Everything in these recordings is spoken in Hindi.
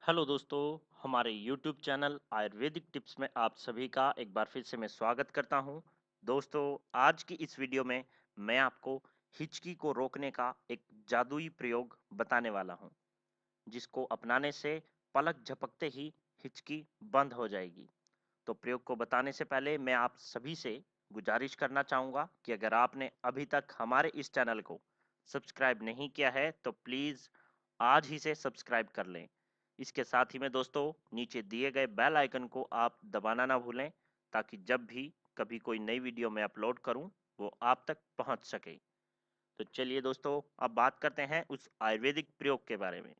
हेलो दोस्तों, हमारे YouTube चैनल आयुर्वेदिक टिप्स में आप सभी का एक बार फिर से मैं स्वागत करता हूं। दोस्तों, आज की इस वीडियो में मैं आपको हिचकी को रोकने का एक जादुई प्रयोग बताने वाला हूं, जिसको अपनाने से पलक झपकते ही हिचकी बंद हो जाएगी। तो प्रयोग को बताने से पहले मैं आप सभी से गुजारिश करना चाहूंगा कि अगर आपने अभी तक हमारे इस चैनल को सब्सक्राइब नहीं किया है तो प्लीज आज ही से सब्सक्राइब कर लें। इसके साथ ही में दोस्तों, नीचे दिए गए बेल आइकन को आप दबाना ना भूलें, ताकि जब भी कभी कोई नई वीडियो मैं अपलोड करूं वो आप तक पहुंच सके। तो चलिए दोस्तों, अब बात करते हैं उस आयुर्वेदिक प्रयोग के बारे में।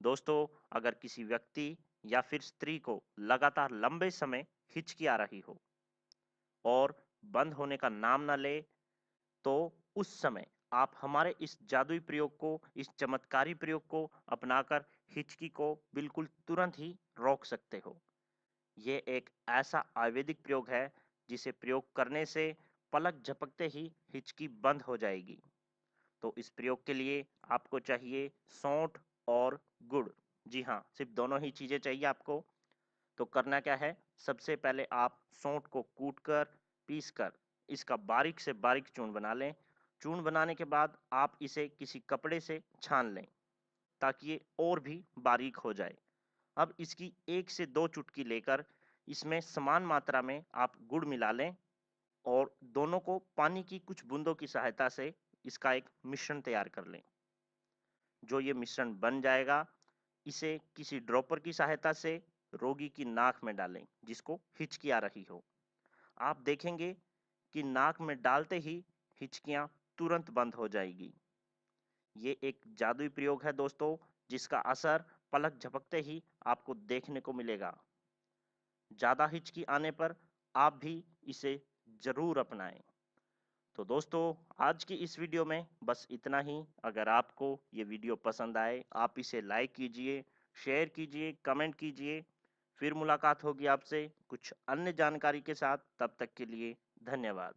दोस्तों, अगर किसी व्यक्ति या फिर स्त्री को लगातार लंबे समय हिचकी आ रही हो और बंद होने का नाम ना ले, तो उस समय आप हमारे इस जादुई प्रयोग को, इस चमत्कारी प्रयोग को अपनाकर हिचकी को बिल्कुल तुरंत ही रोक सकते हो। ये एक ऐसा आयुर्वेदिक प्रयोग है जिसे प्रयोग करने से पलक झपकते ही हिचकी बंद हो जाएगी। तो इस प्रयोग के लिए आपको चाहिए सौंठ और गुड़। जी हाँ, सिर्फ दोनों ही चीजें चाहिए आपको। तो करना क्या है, सबसे पहले आप सौंठ को कूट कर, पीस कर इसका बारीक से बारीक चूर्ण बना लें। चूर्ण बनाने के बाद आप इसे किसी कपड़े से छान लें, ताकि ये और भी बारीक हो जाए। अब इसकी 1 से 2 चुटकी लेकर इसमें समान मात्रा में आप गुड़ मिला लें और दोनों को पानी की कुछ बूंदों की सहायता से इसका एक मिश्रण तैयार कर लें। जो ये मिश्रण बन जाएगा, इसे किसी ड्रॉपर की सहायता से रोगी की नाक में डालें जिसको हिचकी आ रही हो। आप देखेंगे कि नाक में डालते ही हिचकियां तुरंत बंद हो जाएगी। ये एक जादुई प्रयोग है दोस्तों, जिसका असर पलक झपकते ही आपको देखने को मिलेगा। ज्यादा हिचकी आने पर आप भी इसे जरूर अपनाएं। तो दोस्तों, आज की इस वीडियो में बस इतना ही। अगर आपको ये वीडियो पसंद आए, आप इसे लाइक कीजिए, शेयर कीजिए, कमेंट कीजिए। फिर मुलाकात होगी आपसे कुछ अन्य जानकारी के साथ। तब तक के लिए धन्यवाद।